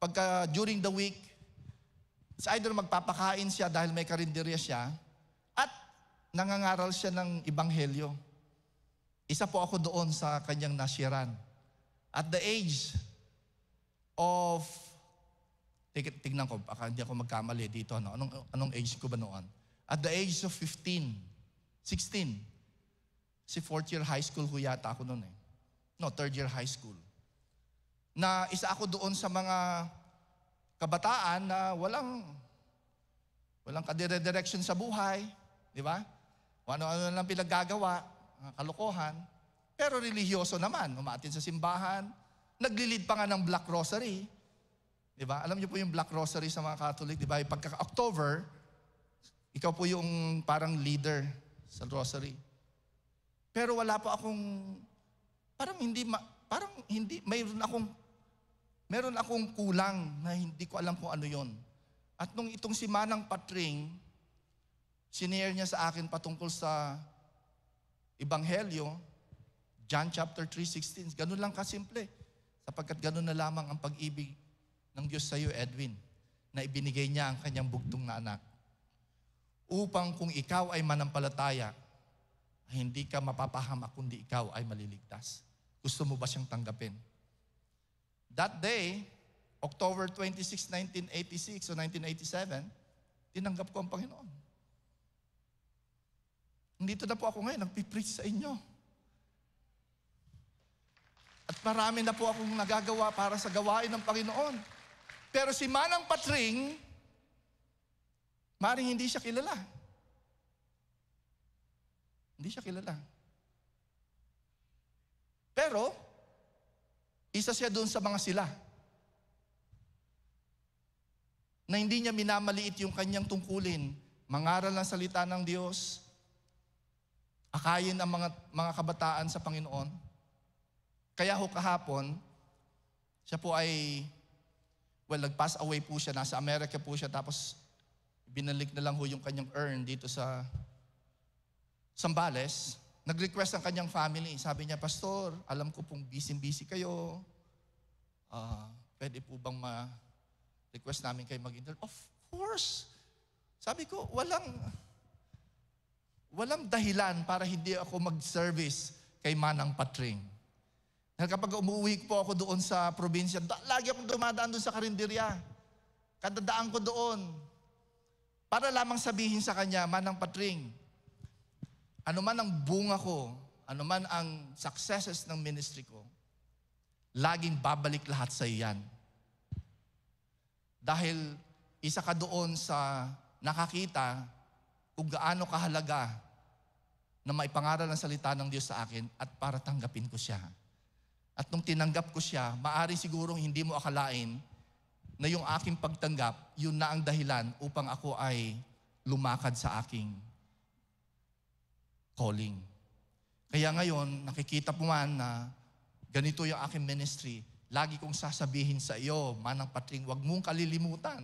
pagka during the week. It's either magpapakain siya dahil may karinderya siya at nangangaral siya ng ebanghelyo. Isa po ako doon sa kanyang nasiran. At the age of, tignan ko, baka hindi ako magkamali dito. No? Anong age ko ba noon? At the age of 16. Si fourth year high school ho yata ako noon eh. No, third year high school. Na isa ako doon sa mga kabataan na walang kadire-direction sa buhay. Di ba? Ano-ano lang pinaggagawa, kalokohan. Pero religyoso naman, umaatin sa simbahan. Naglilid pa nga ng Black Rosary. Di ba? Alam niyo po yung Black Rosary sa mga Catholic, di ba? Pagka-October, ikaw po yung parang leader sa Rosary. Pero wala pa akong, meron akong kulang na hindi ko alam kung ano yon. At nung itong si Manang Patring, sinare niya sa akin patungkol sa Ebanghelyo, John chapter 3:16, ganun lang kasimple. Sapagkat ganun na lamang ang pag-ibig ng Diyos sa iyo, Edwin. na ibinigay niya ang kanyang bugtong na anak. Upang kung ikaw ay manampalataya, hindi ka mapapahamak kundi ikaw ay maliligtas. Gusto mo ba siyang tanggapin? That day, October 26, 1986 o 1987, tinanggap ko ang Panginoon. Nandito na po ako ngayon, nagpipreach sa inyo. At marami na po akong nagagawa para sa gawain ng Panginoon. Pero si Manang Patring, maring hindi siya kilala. Hindi siya kilala. Pero, isa siya doon sa mga sila na hindi niya minamaliit yung kanyang tungkulin, mangaral ng salita ng Diyos, akayin ang mga kabataan sa Panginoon. Kaya ho kahapon, siya po ay, nag-pass away po siya, nasa Amerika po siya, tapos binalik na lang ho yung kanyang urn dito sa Zambales. Nag-request ang kanyang family. Sabi niya, Pastor, alam ko pong busy-busy kayo. Pwede po bang ma-request namin kayo mag-interview? Of course. Sabi ko, walang dahilan para hindi ako mag-service kay Manang Patring. Dahil kapag umuwi po ako doon sa probinsya, lagi akong dumadaan doon sa karinderya. Kadadaan ko doon. Para lamang sabihin sa kanya, Manang Patring, ano man ang bunga ko, ano man ang successes ng ministry ko, laging babalik lahat sa iyan. Dahil isa ka doon sa nakakita kung gaano kahalaga na maipangaral ang salita ng Diyos sa akin at para tanggapin ko siya. At nung tinanggap ko siya, maaari sigurong hindi mo akalain na yung aking pagtanggap, yun na ang dahilan upang ako ay lumakad sa aking calling. Kaya ngayon, nakikita po man na ganito yung aking ministry, lagi kong sasabihin sa iyo, Manang Patring, huwag mong kalilimutan.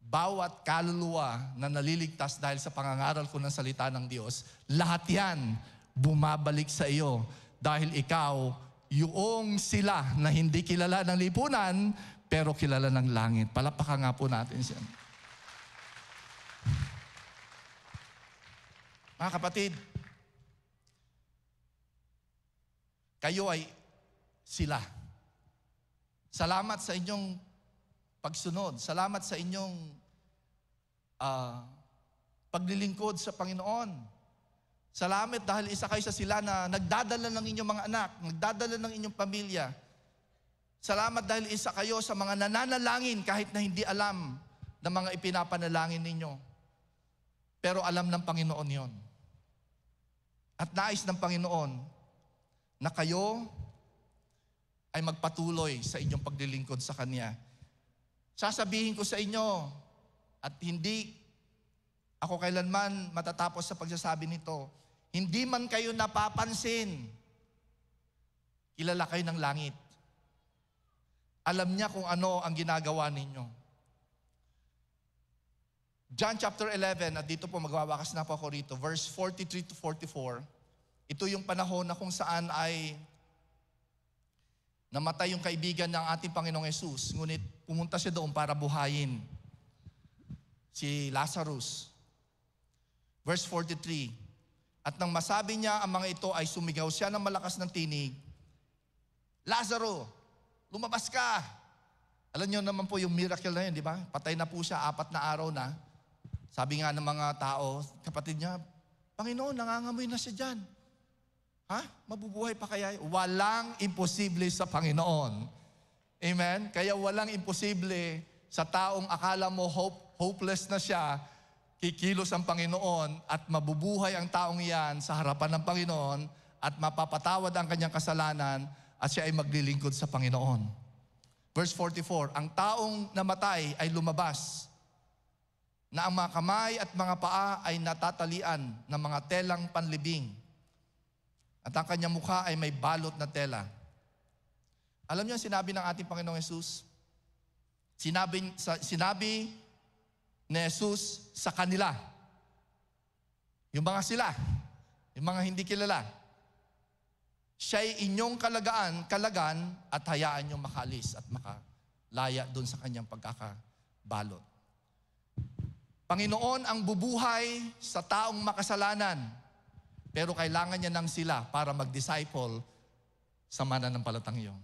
Bawat kaluluwa na naliligtas dahil sa pangangaral ko ng salita ng Diyos, lahat yan bumabalik sa iyo dahil ikaw, yung sila na hindi kilala ng lipunan, pero kilala ng langit. Palapakan nga po natin siya. Mga kapatid, kayo ay sila. Salamat sa inyong pagsunod. Salamat sa inyong paglilingkod sa Panginoon. Salamat dahil isa kayo sa sila na nagdadala ng inyong mga anak, nagdadala ng inyong pamilya. Salamat dahil isa kayo sa mga nananalangin kahit na hindi alam ng mga ipinapanalangin ninyo. Pero alam ng Panginoon yon. At nais ng Panginoon na kayo ay magpatuloy sa inyong paglilingkod sa Kanya. Sasabihin ko sa inyo, at hindi ako kailanman matatapos sa pagsasabi nito, hindi man kayo napapansin, kilala kayo ng langit. Alam niya kung ano ang ginagawa ninyo. John chapter 11, at dito po magwawakas na po ako rito, verse 43 to 44. Ito yung panahon na kung saan ay namatay yung kaibigan ng ating Panginoong Yesus. Ngunit pumunta siya doon para buhayin si Lazarus. Verse 43. At nang masabi niya ang mga ito ay sumigaw siya ng malakas ng tinig, Lazaro, lumabas ka! Alam niyo naman po yung miracle na yun, di ba? Patay na po siya, 4 na araw na. Sabi nga ng mga tao, kapatid niya, Panginoon, nangangamoy na siya dyan. Ha? Mabubuhay pa kaya? Walang imposible sa Panginoon. Amen? Kaya walang imposible sa taong akala mo hopeless na siya, kikilos ang Panginoon at mabubuhay ang taong iyan sa harapan ng Panginoon at mapapatawad ang kanyang kasalanan at siya ay maglilingkod sa Panginoon. Verse 44, ang taong namatay ay lumabas na ang mga kamay at mga paa ay natatalian ng mga telang panlibing. At ang kanyang mukha ay may balot na tela. Alam niyo ang sinabi ng ating Panginoong Yesus? Sinabi ni Jesus sa kanila. Yung mga sila, yung mga hindi kilala. Siya'y inyong kalagan at hayaan niyong makaalis at makalaya doon sa kanyang balot. Panginoon ang bubuhay sa taong makasalanan, pero kailangan niya nang sila para mag-disciple sa mananampalatang iyon.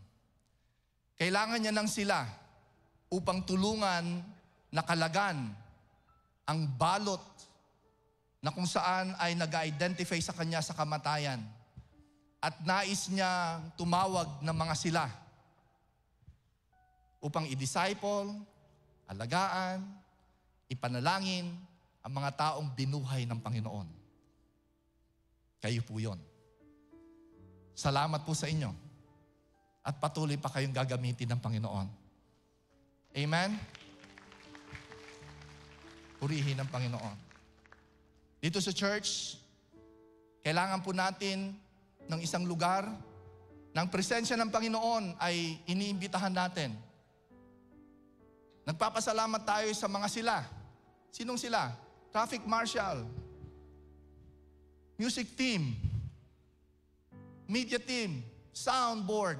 Kailangan niya nang sila upang tulungan na kalagan ang balot na kung saan ay nag-identify sa kanya sa kamatayan at nais niya tumawag ng mga sila upang i-disciple, alagaan, ipanalangin ang mga taong binuhay ng Panginoon. Kayo po yun. Salamat po sa inyo. At patuloy pa kayong gagamitin ng Panginoon. Amen? Purihin ng Panginoon. Dito sa church, kailangan po natin ng isang lugar ng presensya ng Panginoon ay iniimbitahan natin. Nagpapasalamat tayo sa mga sila. Sinong sila? Traffic marshal, music team, media team, soundboard.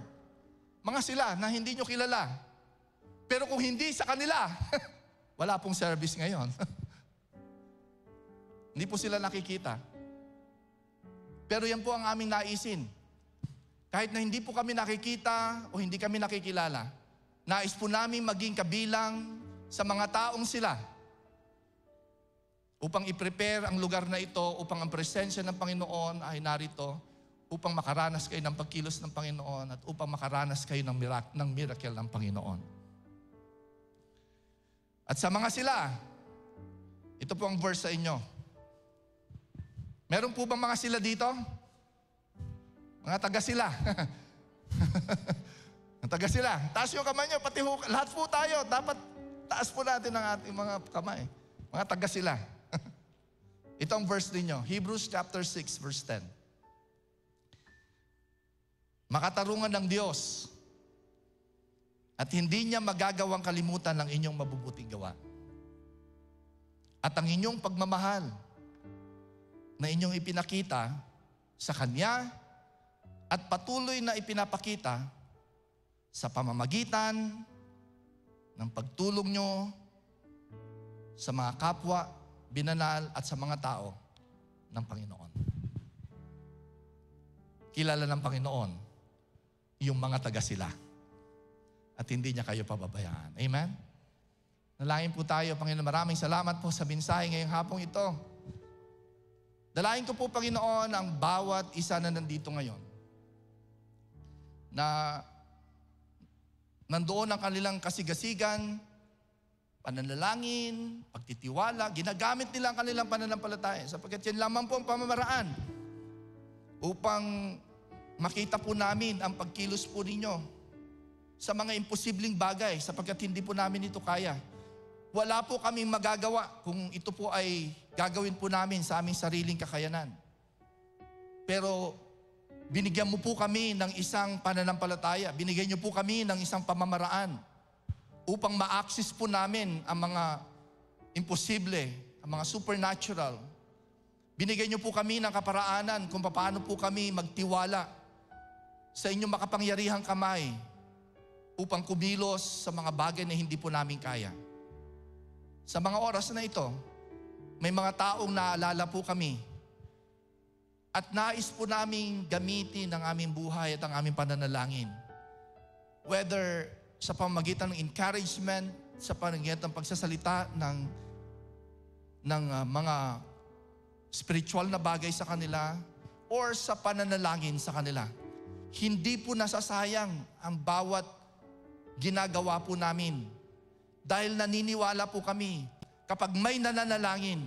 Mga sila na hindi nyo kilala. Pero kung hindi sa kanila, wala pong service ngayon. Hindi po sila nakikita. Pero yan po ang aming naisin. Kahit na hindi po kami nakikita o hindi kami nakikilala, nais po namin maging kabilang sa mga taong sila upang i-prepare ang lugar na ito, upang ang presensya ng Panginoon ay narito, upang makaranas kayo ng pagkilos ng Panginoon at upang makaranas kayo ng miracle ng Panginoon. At sa mga sila, ito po ang verse sa inyo. Meron po bang mga sila dito? Mga taga sila. Taga sila. Taas yung kamay nyo, pati lahat po tayo. Dapat taas po natin ang ating mga kamay. Mga taga sila. Ito ang verse ninyo. Hebrews chapter 6 verse 10. Makatarungan ng Diyos at hindi niya magagawang kalimutan ang inyong mabubuting gawa. At ang inyong pagmamahal na inyong ipinakita sa Kanya at patuloy na ipinapakita sa pamamagitan ng pagtulong nyo sa mga kapwa, binanal at sa mga tao ng Panginoon. Kilala ng Panginoon yung mga taga sila at hindi niya kayo pababayaan. Amen? Nalangin po tayo, Panginoon. Maraming salamat po sa mensahe ngayong hapong ito. Dalahin ko po, Panginoon, ang bawat isa na nandito ngayon na nandoon ang kanilang kasigasigan, pananalangin, pagtitiwala, ginagamit nila ang kanilang pananampalataya sapagkat yan lamang po ang pamamaraan upang makita po namin ang pagkilos po ninyo sa mga imposibleng bagay sapagkat hindi po namin ito kaya. Wala po kaming magagawa kung ito po ay gagawin po namin sa aming sariling kakayanan. Pero binigyan mo po kami ng isang pananampalataya, binigyan niyo po kami ng isang pamamaraan upang ma-access po namin ang mga imposible, ang mga supernatural. Binigyan niyo po kami ng kaparaanan kung paano po kami magtiwala sa inyong makapangyarihang kamay upang kumilos sa mga bagay na hindi po namin kaya. Sa mga oras na ito, may mga taong naalala po kami at nais po naming gamitin ang aming buhay at ang aming pananalangin. Whether sa pamamagitan ng encouragement, sa pamamagitan ng pagsasalita ng mga spiritual na bagay sa kanila, or sa pananalangin sa kanila. Hindi po nasasayang ang bawat ginagawa po namin. Dahil naniniwala po kami, kapag may nananalangin,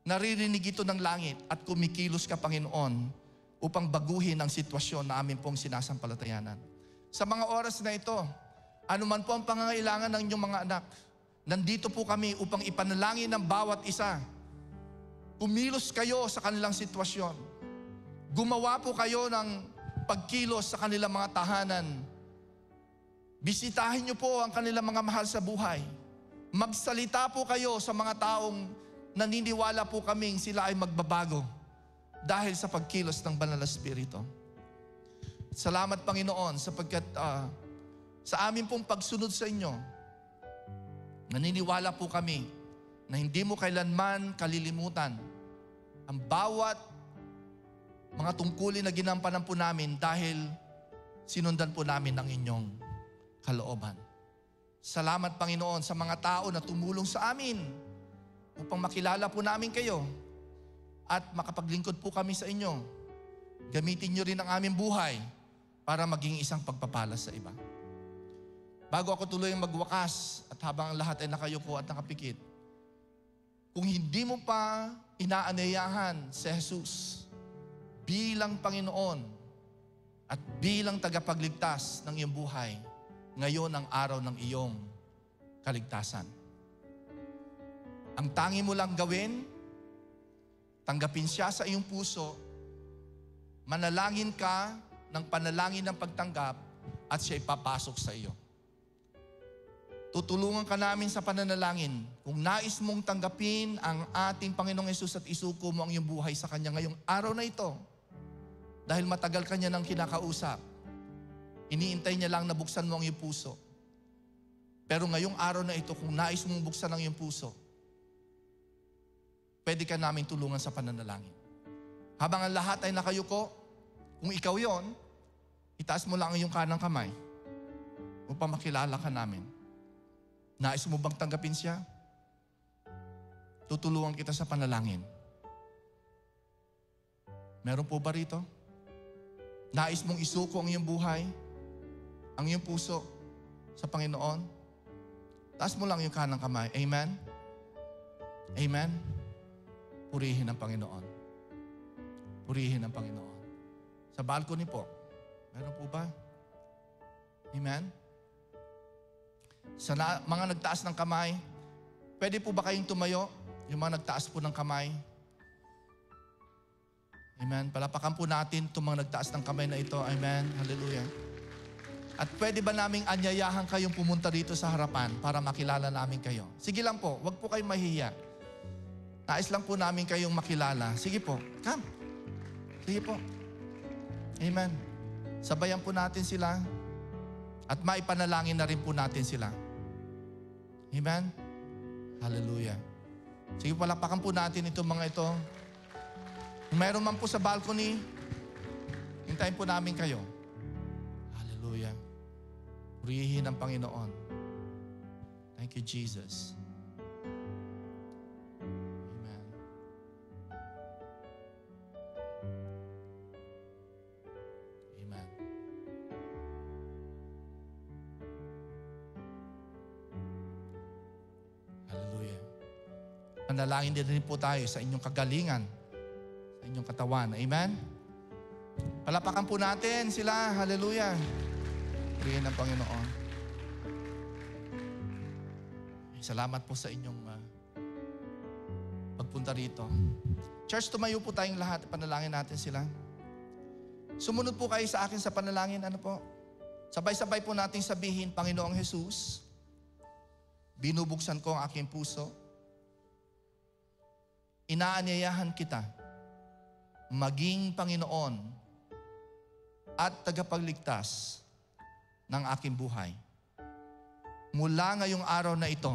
naririnig ito ng langit at kumikilos ka, Panginoon, upang baguhin ang sitwasyon na amin pong sinasampalatayanan. Sa mga oras na ito, anuman po ang pangangailangan ng inyong mga anak, nandito po kami upang ipanalangin ng bawat isa. Kumilos kayo sa kanilang sitwasyon. Gumawa po kayo ng pagkilos sa kanilang mga tahanan. Bisitahin niyo po ang kanilang mga mahal sa buhay. Magsalita po kayo sa mga taong naniniwala po kaming sila ay magbabago dahil sa pagkilos ng Banal na Espiritu. Salamat, Panginoon, sapagkat sa amin pong pagsunod sa inyo, Naniniwala po kami na hindi mo kailanman kalilimutan ang bawat mga tungkulin na ginampanan po namin dahil sinundan po namin ang inyong kalooban. Salamat, Panginoon, sa mga tao na tumulong sa amin upang makilala po namin kayo at makapaglingkod po kami sa inyo. Gamitin niyo rin ang aming buhay para maging isang pagpapala sa iba. Bago ako tuloy magwakas at habang ang lahat ay nakayuko at nakapikit, kung hindi mo pa inaanyayahan si Jesus bilang Panginoon at bilang tagapagligtas ng iyong buhay, ngayon ang araw ng iyong kaligtasan. Ang tangi mo lang gawin, tanggapin siya sa iyong puso, manalangin ka ng panalangin ng pagtanggap at siya ipapasok sa iyo. Tutulungan ka namin sa pananalangin. Kung nais mong tanggapin ang ating Panginoong Hesus at isuko mo ang iyong buhay sa Kanya ngayong araw na ito, dahil matagal ka niya nang kinakausap, iniintay niya lang na buksan mo ang iyong puso. Pero ngayong araw na ito, kung nais mong buksan ang iyong puso, pwede ka namin tulungan sa pananalangin. Habang ang lahat ay nakayuko, kung ikaw yon, itaas mo lang ang iyong kanang kamay upang makilala ka namin. Nais mo bang tanggapin siya? Tutulungan kita sa panalangin. Meron po ba rito? Nais mong isuko ang iyong buhay, ang iyong puso sa Panginoon? Taas mo lang yung kanang kamay. Amen? Amen? Purihin ang Panginoon. Purihin ang Panginoon. Sa balcony po, meron po ba? Amen? Sa mga nagtaas ng kamay, pwede po ba kayong tumayo? Yung mga nagtaas po ng kamay. Amen. Palapakan po natin itong mga nagtaas ng kamay na ito. Amen. Hallelujah. At pwede ba naming anyayahan kayong pumunta dito sa harapan para makilala namin kayo? Sige lang po, wag po kayong mahihiya. Nais lang po namin kayong makilala. Sige po, come. Sige po. Amen. Sabayan po natin sila at maipanalangin na rin po natin sila. Amen? Hallelujah. Sige, palapakan po natin itong mga ito. Kung mayroon man po sa balcony, hintayin po namin kayo. Hallelujah. Purihin ang Panginoon. Thank you, Jesus. Amen. Amen. Hallelujah. Manalangin din rin po tayo sa inyong kagalingan, sa inyong katawan. Amen? Palapakan po natin sila. Hallelujah. Purihin ang Panginoon. Salamat po sa inyong pagpunta rito. Church, tumayo po tayong lahat. Panalangin natin sila. Sumunod po kayo sa akin sa panalangin. Ano po? Sabay-sabay po nating sabihin, Panginoong Jesus, binubuksan ko ang aking puso. Inaanyayahan kita maging Panginoon at tagapagligtas ng aking buhay. Mula ngayong araw na ito,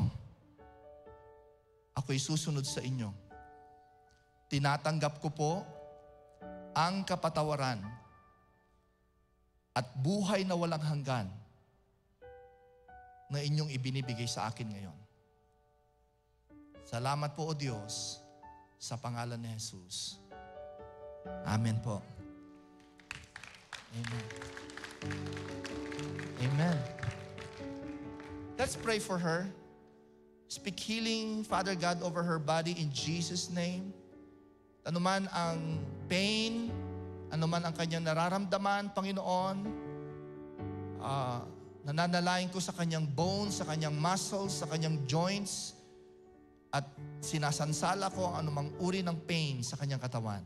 ako'y susunod sa inyo. Tinatanggap ko po ang kapatawaran at buhay na walang hanggan na inyong ibinibigay sa akin ngayon. Salamat po, O Diyos, sa pangalan ni Jesus. Amen po. Amen. Amen. Let's pray for her. Speak healing, Father God, over her body in Jesus' name. Ano man ang pain, ano man ang kanyang nararamdaman, Panginoon, nananalain ko sa kanyang bones, sa kanyang muscles, sa kanyang joints, at sinasansala ko ang anumang uri ng pain sa kanyang katawan.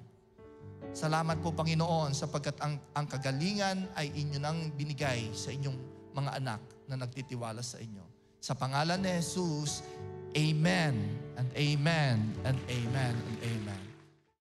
Salamat po, Panginoon, sapagkat ang kagalingan ay inyo nang binigay sa inyong mga anak na nagtitiwala sa inyo. Sa pangalan ni Jesus, Amen and Amen and Amen and Amen.